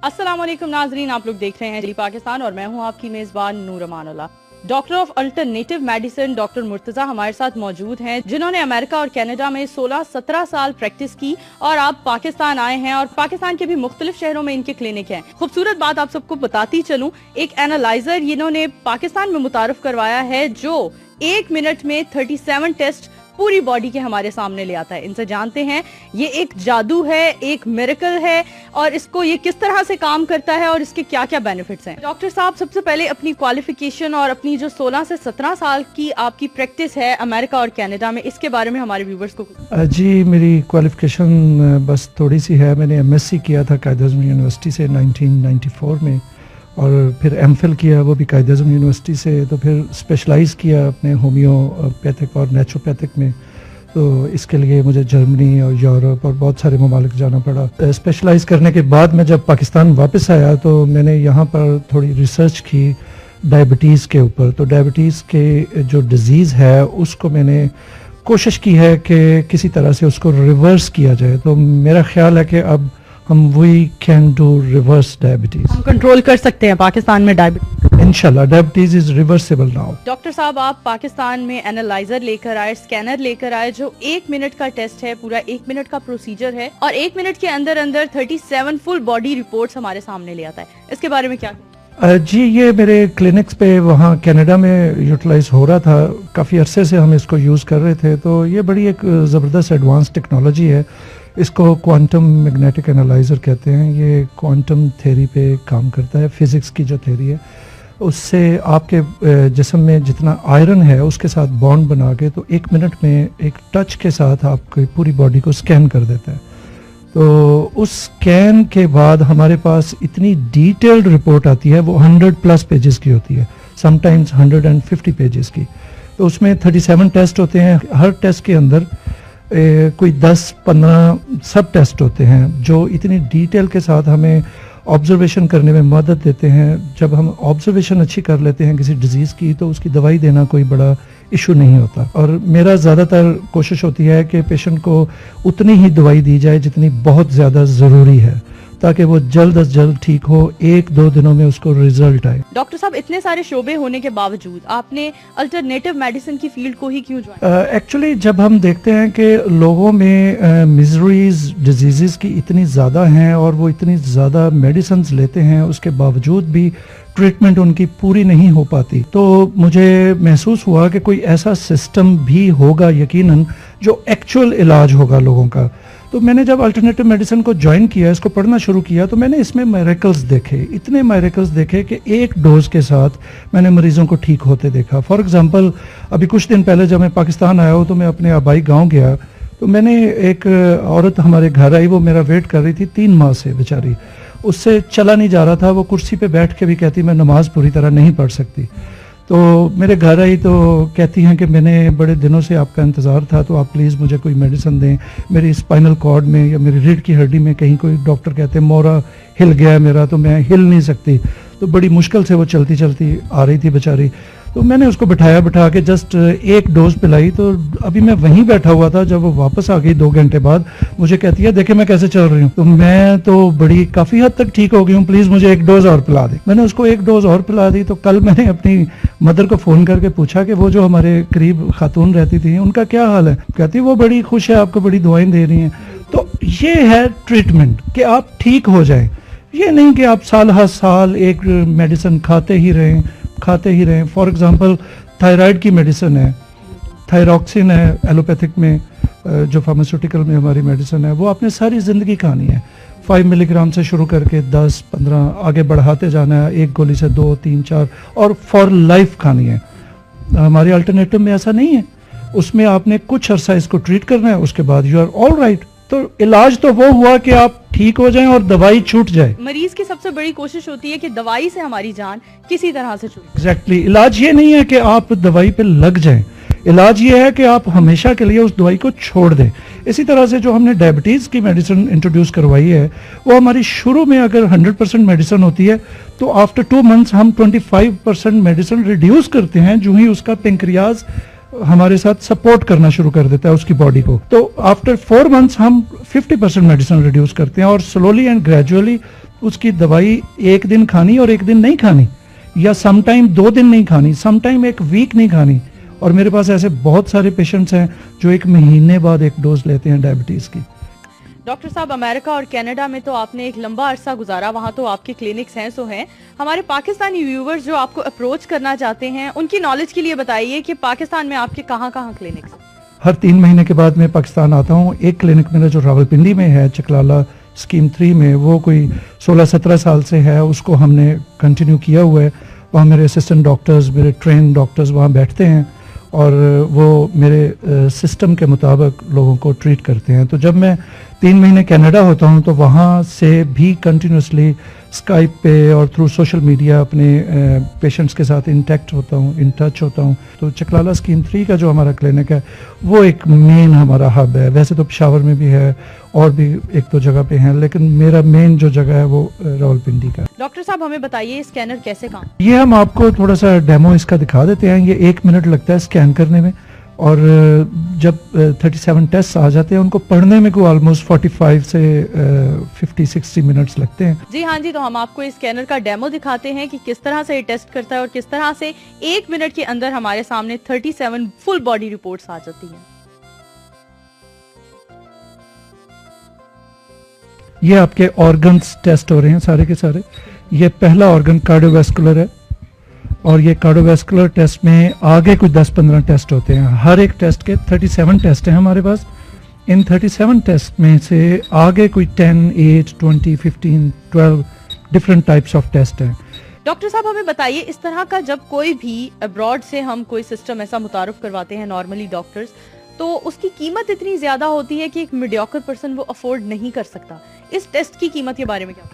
अस्सलाम वालेकुम नाजरीन, आप लोग देख रहे हैं डेली पाकिस्तान और मैं हूं आपकी मेजबान Noor Amanullah. Doctor of alternative medicine doctor Murtaza हमारे साथ मौजूद हैं, जिन्होंने अमेरिका और कनाडा में 16-17 साल प्रैक्टिस की और आप पाकिस्तान आए हैं और पाकिस्तान के भी मुख्तलिफ शहरों में इनके क्लिनिक हैं। खूबसूरत बात आप सबको बताती चलूं, एक एनालाइजर इन्होंने पाकिस्तान में मुतारफ करवाया है जो 1 मिनट में 37 टेस्ट पूरी बॉडी के हमारे सामने ले आता है। इनसे जानते हैं ये एक जादू है, एक मिरेकल है और इसको ये किस तरह से काम करता है और इसके क्या क्या बेनिफिट्स हैं। डॉक्टर साहब, सबसे पहले अपनी क्वालिफिकेशन और अपनी जो 16 से 17 साल की आपकी प्रैक्टिस है अमेरिका और कनाडा में, इसके बारे में हमारे व्यूवर्स को। जी, मेरी क्वालिफिकेशन बस थोड़ी सी है। मैंने एमएससी किया था कायद-ए-आज़म यूनिवर्सिटी से 1994 में और फिर एमफिल किया, वो भी कायद-ए-आज़म यूनिवर्सिटी से। तो फिर स्पेशलाइज़ किया अपने होम्योपैथिक और नेचुरोपैथिक में। तो इसके लिए मुझे जर्मनी और यूरोप और बहुत सारे ममालिक जाना पड़ा। स्पेशलाइज़ करने के बाद मैं जब पाकिस्तान वापस आया तो मैंने यहाँ पर थोड़ी रिसर्च की डायबिटीज़ के ऊपर। तो डायबिटीज़ के जो डिज़ीज़ है उसको मैंने कोशिश की है कि किसी तरह से उसको रिवर्स किया जाए। तो मेरा ख्याल है कि अब हम we can do reverse diabetes, हम कंट्रोल कर सकते हैं पाकिस्तान में डायबिटीज। इंशाल्लाह diabetes is reversible now. Doctor साहब, आप पाकिस्तान में एनालाइजर लेकर आए, स्कैनर लेकर आए जो 1 मिनट का टेस्ट है, पूरा 1 मिनट का प्रोसीजर है और 1 मिनट के अंदर 37 फुल बॉडी रिपोर्ट्स हमारे सामने ले आता है। इसके बारे में क्या? जी, ये मेरे क्लिनिक्स पे वहाँ कनाडा में यूटिलाइज हो रहा था। काफ़ी अरसे से हम इसको यूज़ कर रहे थे। तो ये बड़ी एक ज़बरदस्त एडवांस टेक्नोलॉजी है। इसको क्वांटम मैग्नेटिक एनालाइज़र कहते हैं। ये क्वांटम थ्योरी पे काम करता है। फिज़िक्स की जो थ्योरी है उससे आपके जिस्म में जितना आयरन है उसके साथ बॉन्ड बना के तो 1 मिनट में एक टच के साथ आपकी पूरी बॉडी को स्कैन कर देता है। तो उस स्कैन के बाद हमारे पास इतनी डिटेल्ड रिपोर्ट आती है, वो 100+ पेजेस की होती है, समटाइम्स 150 पेजेस की। तो उसमें 37 टेस्ट होते हैं। हर टेस्ट के अंदर कोई 10-15 सब टेस्ट होते हैं जो इतनी डिटेल के साथ हमें ऑब्जर्वेशन करने में मदद देते हैं। जब हम ऑब्जर्वेशन अच्छी कर लेते हैं किसी डिजीज़ की तो उसकी दवाई देना कोई बड़ा इशू नहीं होता। और मेरा ज़्यादातर कोशिश होती है कि पेशेंट को उतनी ही दवाई दी जाए जितनी बहुत ज़्यादा ज़रूरी है, ताकि वो जल्द अज जल्द ठीक हो, 1-2 दिनों में उसको रिजल्ट आए। डॉक्टर साहब, इतने सारे शोबे होने के बावजूद आपने अल्टरनेटिव मेडिसिन की फील्ड को ही क्यों ज्वाइन? एक्चुअली जब हम देखते हैं कि लोगों में मिजरीज डिजीज़ की इतनी ज़्यादा हैं और वो इतनी ज़्यादा मेडिसिन लेते हैं, उसके बावजूद भी ट्रीटमेंट उनकी पूरी नहीं हो पाती, तो मुझे महसूस हुआ कि कोई ऐसा सिस्टम भी होगा यकीनन जो एक्चुअल इलाज होगा लोगों का। तो मैंने जब अल्टरनेटिव मेडिसिन को ज्वाइन किया, इसको पढ़ना शुरू किया, तो मैंने इसमें मिरेकल्स देखे, इतने मिरेकल्स देखे कि एक डोज के साथ मैंने मरीजों को ठीक होते देखा। फॉर एग्जांपल, अभी कुछ दिन पहले जब मैं पाकिस्तान आया हूँ तो मैं अपने आबाई गांव गया, तो मैंने एक औरत हमारे घर आई, वो मेरा वेट कर रही थी 3 माह से बेचारी। उससे चला नहीं जा रहा था, वो कुर्सी पे बैठ के भी कहती मैं नमाज पूरी तरह नहीं पढ़ सकती। तो मेरे घर आई तो कहती हैं कि मैंने बड़े दिनों से आपका इंतज़ार था, तो आप प्लीज़ मुझे कोई मेडिसिन दें। मेरी स्पाइनल कॉर्ड में या मेरी रीढ़ की हड्डी में कहीं कोई डॉक्टर कहते हैं मोरा हिल गया है मेरा, तो मैं हिल नहीं सकती। तो बड़ी मुश्किल से वो चलती चलती आ रही थी बेचारी। तो मैंने उसको बिठा के जस्ट 1 डोज पिलाई। तो अभी मैं वहीं बैठा हुआ था, जब वो वापस आ गई 2 घंटे बाद, मुझे कहती है देखे मैं कैसे चल रही हूँ। तो मैं तो बड़ी काफ़ी हद तक ठीक हो गई हूँ, प्लीज़ मुझे 1 डोज और पिला दे। मैंने उसको 1 डोज और पिला दी। तो कल मैंने अपनी मदर को फ़ोन करके पूछा कि वो जो हमारे करीब खातून रहती थी उनका क्या हाल है। कहती वो बड़ी खुश है, आपको बड़ी दुआएं दे रही हैं। तो ये है ट्रीटमेंट कि आप ठीक हो जाएं। ये नहीं कि आप साल हर साल एक मेडिसिन खाते ही रहें। फॉर एग्जांपल थायराइड की मेडिसिन है, थायरॉक्सिन है एलोपैथिक में, जो फार्मास्यूटिकल में हमारी मेडिसिन है, वो आपने सारी ज़िंदगी खानी है। 5 मिलीग्राम से शुरू करके 10-15 आगे बढ़ाते जाना है, 1 गोली से 2, 3, 4 और फॉर लाइफ खानी है। हमारी अल्टरनेटिव में ऐसा नहीं है। उसमें आपने कुछ अरसा इसको ट्रीट करना है, उसके बाद यू आर ऑल राइट। तो इलाज तो वो हुआ कि आप ठीक हो जाएं और दवाई छूट जाए। मरीज की सबसे बड़ी कोशिश होती है कि दवाई से हमारी जान किसी तरह से छूटे। एग्जैक्टली। इलाज ये नहीं है कि आप दवाई पे लग जाएं, इलाज ये है कि आप हमेशा के लिए उस दवाई को छोड़ दें। इसी तरह से जो हमने डायबिटीज़ की मेडिसिन इंट्रोड्यूस करवाई है, वो हमारी शुरू में अगर 100% मेडिसिन होती है तो आफ्टर 2 मंथ्स हम 25% मेडिसिन रिड्यूस करते हैं, जो ही उसका पेंक्रियाज हमारे साथ सपोर्ट करना शुरू कर देता है उसकी बॉडी को। तो आफ्टर 4 मंथ्स हम 50% मेडिसिन रिड्यूस करते हैं और स्लोली एंड ग्रेजुअली उसकी दवाई एक दिन खानी और एक दिन नहीं खानी, या सम टाइम 2 दिन नहीं खानी, सम टाइम 1 वीक नहीं खानी। और मेरे पास ऐसे बहुत सारे पेशेंट्स हैं जो 1 महीने बाद 1 डोज लेते हैं डायबिटीज़ की। डॉक्टर साहब, अमेरिका और कनाडा में तो आपने एक लंबा अरसा गुजारा, वहाँ तो आपके क्लिनिक्स हैं सो हैं। हमारे पाकिस्तानी व्यूवर्स जो आपको अप्रोच करना चाहते हैं, उनकी नॉलेज के लिए बताइए कि पाकिस्तान में आपके कहाँ कहाँ क्लिनिक्स हैं? हर 3 महीने के बाद मैं पाकिस्तान आता हूँ। एक क्लिनिक मेरा जो रावलपिंडी में है, चकलाला स्कीम 3 में, वो कोई 16-17 साल से है, उसको हमने कंटिन्यू किया हुआ है। वहाँ मेरे असिस्टेंट डॉक्टर्स, मेरे ट्रेन डॉक्टर्स वहाँ बैठते हैं और वो मेरे सिस्टम के मुताबिक लोगों को ट्रीट करते हैं। तो जब मैं 3 महीने कनाडा होता हूँ तो वहाँ से भी कंटिन्यूसली स्काइप पे और थ्रू सोशल मीडिया अपने पेशेंट्स के साथ इन टच होता हूँ। तो चकलाला स्कीम 3 का जो हमारा क्लिनिक है वो एक मेन हमारा हब है। वैसे तो पेशावर में भी है और भी 1-2 जगह पे हैं, लेकिन मेरा मेन जो जगह है वो रावलपिंडी का। डॉक्टर साहब, हमें बताइए स्कैनर कैसे काम? ये हम आपको थोड़ा सा डेमो इसका दिखा देते हैं। ये 1 मिनट लगता है स्कैन करने में, और जब 37 टेस्ट आ जाते हैं उनको पढ़ने में कोई ऑलमोस्ट 45 से 50-60 मिनट्स लगते हैं। जी हाँ जी, तो हम आपको इस स्कैनर का डेमो दिखाते हैं कि किस तरह से ये टेस्ट करता है और किस तरह से 1 मिनट के अंदर हमारे सामने 37 फुल बॉडी रिपोर्ट्स आ जाती हैं। ये आपके ऑर्गन्स टेस्ट हो रहे हैं सारे के सारे। ये पहला ऑर्गन कार्डियोवैस्कुलर है, और ये कार्डियोवैस्कुलर टेस्ट में आगे कुछ 10-15 टेस्ट होते हैं। हर एक टेस्ट के 37 टेस्ट हैं हमारे पास। इन 37 टेस्ट में से आगे कोई 10, 8, 20, 15, 12 डिफरेंट टाइप्स ऑफ टेस्ट हैं। डॉक्टर साहब, हमें बताइए, इस तरह का जब कोई भी अब्रॉड से हम कोई सिस्टम ऐसा मुतारुफ करवाते हैं नॉर्मली डॉक्टर्स, तो उसकी कीमत इतनी ज्यादा होती है कि एक मीडियोकर पर्सन वो अफोर्ड नहीं कर सकता। इस टेस्ट की कीमत के बारे में क्या?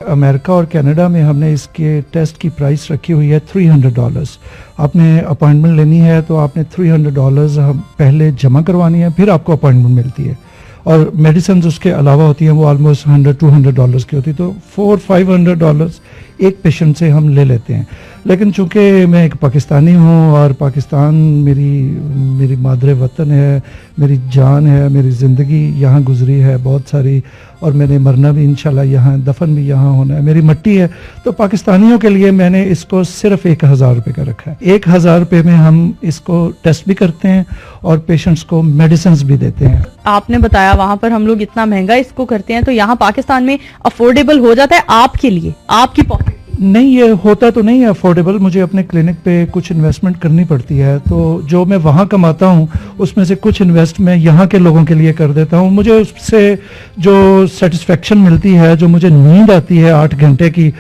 अमेरिका और कनाडा में हमने इसके टेस्ट की प्राइस रखी हुई है $300। आपने अपॉइंटमेंट लेनी है तो आपने $300 हम पहले जमा करवानी है, फिर आपको अपॉइंटमेंट मिलती है। और मेडिसिन उसके अलावा होती हैं वो ऑलमोस्ट $100-200 की होती है। तो $400-500 एक पेशेंट से हम ले लेते हैं। लेकिन चूंकि मैं एक पाकिस्तानी हूँ और पाकिस्तान मेरी मादरे वतन है, मेरी जान है, मेरी ज़िंदगी यहाँ गुजरी है बहुत सारी, और मैंने मरना भी इंशाल्लाह यहाँ, दफन भी यहाँ होना है, मेरी मट्टी है। तो पाकिस्तानियों के लिए मैंने इसको सिर्फ 1000 रुपये का रखा है। 1000 रुपये में हम इसको टेस्ट भी करते हैं और पेशेंट्स को मेडिसिन भी देते हैं। आपने बताया वहाँ पर हम लोग इतना महंगा इसको करते हैं, तो यहाँ पाकिस्तान में अफोर्डेबल हो जाता है आपके लिए, आपकी पॉकेट? नहीं, ये होता तो नहीं है अफोर्डेबल। मुझे अपने क्लिनिक पे कुछ इन्वेस्टमेंट करनी पड़ती है, तो जो मैं वहाँ कमाता हूँ उसमें से कुछ इन्वेस्ट मैं यहाँ के लोगों के लिए कर देता हूँ। मुझे उससे जो सेटिस्फेक्शन मिलती है, जो मुझे नींद आती है 8 घंटे की,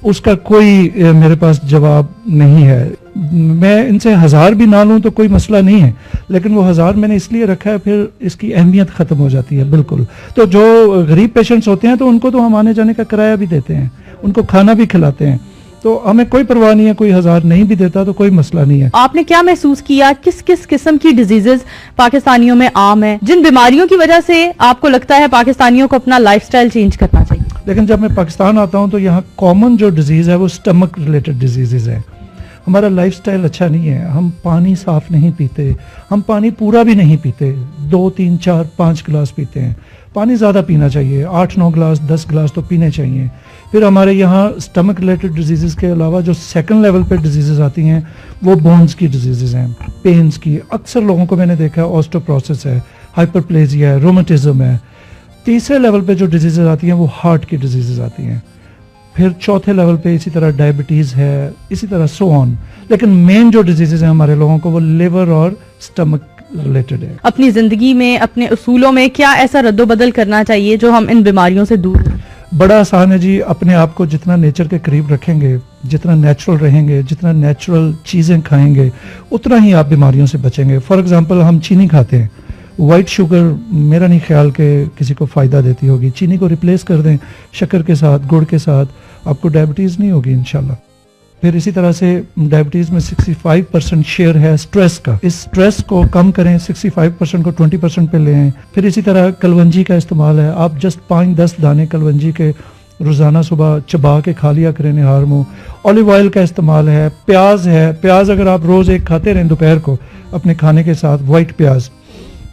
उसका कोई मेरे पास जवाब नहीं है। मैं इनसे 1000 भी ना लूँ तो कोई मसला नहीं है, लेकिन वो 1000 मैंने इसलिए रखा है, फिर इसकी अहमियत ख़त्म हो जाती है बिल्कुल। तो जो गरीब पेशेंट्स होते हैं तो उनको तो हम आने जाने का किराया भी देते हैं, उनको खाना भी खिलाते हैं, तो हमें कोई परवाह नहीं है। कोई 1000 नहीं भी देता तो कोई मसला नहीं है। आपने क्या महसूस किया, किस किस किस्म की डिजीजेस पाकिस्तानियों में आम है, जिन बीमारियों की वजह से आपको लगता है पाकिस्तानियों को अपना लाइफस्टाइल चेंज करना चाहिए? लेकिन जब मैं पाकिस्तान आता हूँ तो यहाँ कॉमन जो डिजीज़ है वो स्टमक रिलेटेड डिजीज़ है। हमारा लाइफस्टाइल अच्छा नहीं है, हम पानी साफ नहीं पीते, हम पानी पूरा भी नहीं पीते, 2, 3, 4, 5 गिलास पीते हैं। पानी ज़्यादा पीना चाहिए, 8-9 गिलास 10 गिलास तो पीने चाहिए। फिर हमारे यहाँ स्टमक रिलेटेड डिजीज़ के अलावा जो सेकंड लेवल पे डिजीज़ आती हैं वो बोन्स की डिजीज़ हैं, पेन्स की। अक्सर लोगों को मैंने देखा है ऑस्टियोपोरोसिस है, हाइपरप्लेजिया है, रोमेटिज्म है। तीसरे लेवल पे जो डिजीज़ आती हैं वो हार्ट की डिजीज़ आती हैं। फिर चौथे लेवल पे इसी तरह डायबिटीज़ है, इसी तरह सो ऑन। लेकिन मेन जो डिजीज़ हैं हमारे लोगों को वो लिवर और स्टमक रिलेटेड है। अपनी जिंदगी में, अपने उसूलों में क्या ऐसा रद्दोबदल करना चाहिए जो हम इन बीमारियों से दूर रहें? बड़ा आसान है जी। अपने आप को जितना नेचर के करीब रखेंगे, जितना नेचुरल रहेंगे, जितना नेचुरल चीज़ें खाएंगे, उतना ही आप बीमारियों से बचेंगे। फॉर एग्जांपल हम चीनी खाते हैं, वाइट शुगर मेरा नहीं ख्याल कि किसी को फ़ायदा देती होगी। चीनी को रिप्लेस कर दें शक्कर के साथ, गुड़ के साथ, आपको डायबिटीज़ नहीं होगी इंशाल्लाह। फिर इसी तरह से डायबिटीज़ में 65% शेयर है स्ट्रेस का। इस स्ट्रेस को कम करें, 65% को 20% पे ले आएं। फिर इसी तरह कलवंजी का इस्तेमाल है, आप जस्ट 5-10 दाने कलवंजी के रोज़ाना सुबह चबा के खा लिया करें निहार मुँह। ऑलिव ऑयल का इस्तेमाल है, प्याज है, प्याज अगर आप रोज़ एक खाते रहें दोपहर को अपने खाने के साथ, वाइट प्याज,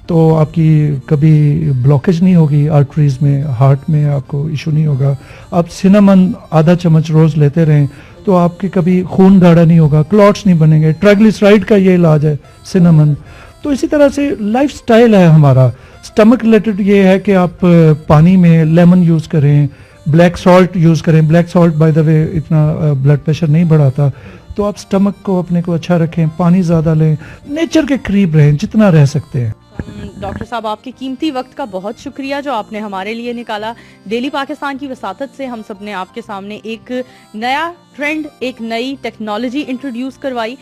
तो आपकी कभी ब्लॉकेज नहीं होगी आर्टरीज में, हार्ट में आपको इशू नहीं होगा। आप सिनेमन आधा चम्मच रोज लेते रहें तो आपके कभी खून गाढ़ा नहीं होगा, क्लॉट्स नहीं बनेंगे। ट्राइग्लिसराइड का ये इलाज है सिनेमन। तो इसी तरह से लाइफ स्टाइल है हमारा। स्टमक रिलेटेड ये है कि आप पानी में लेमन यूज करें, ब्लैक सॉल्ट यूज करें। Black salt by the way इतना ब्लड प्रेशर नहीं बढ़ाता। तो आप स्टमक को अपने को अच्छा रखें, पानी ज़्यादा लें, नेचर के करीब रहें जितना रह सकते हैं। डॉक्टर साहब, आपके कीमती वक्त का बहुत शुक्रिया जो आपने हमारे लिए निकाला। डेली पाकिस्तान की वसातत से हम सब ने आपके सामने एक नया ट्रेंड, एक नई टेक्नोलॉजी इंट्रोड्यूस करवाई।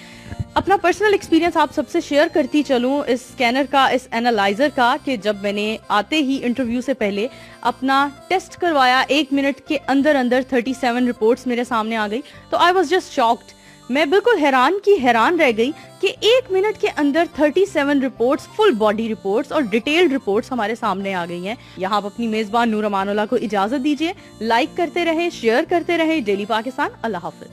अपना पर्सनल एक्सपीरियंस आप सबसे शेयर करती चलूं इस स्कैनर का, इस एनालाइजर का, कि जब मैंने आते ही इंटरव्यू से पहले अपना टेस्ट करवाया, 1 मिनट के अंदर अंदर 37 रिपोर्ट्स मेरे सामने आ गई। तो आई वॉज जस्ट शॉक्ड। मैं बिल्कुल हैरान रह गई कि 1 मिनट के अंदर 37 रिपोर्ट्स, फुल बॉडी रिपोर्ट्स और डिटेल्ड रिपोर्ट्स हमारे सामने आ गई हैं। यहाँ आप अपनी मेजबान नूर अमानुल्लाह को इजाजत दीजिए। लाइक करते रहे, शेयर करते रहे डेली पाकिस्तान। अल्लाह हाफिज।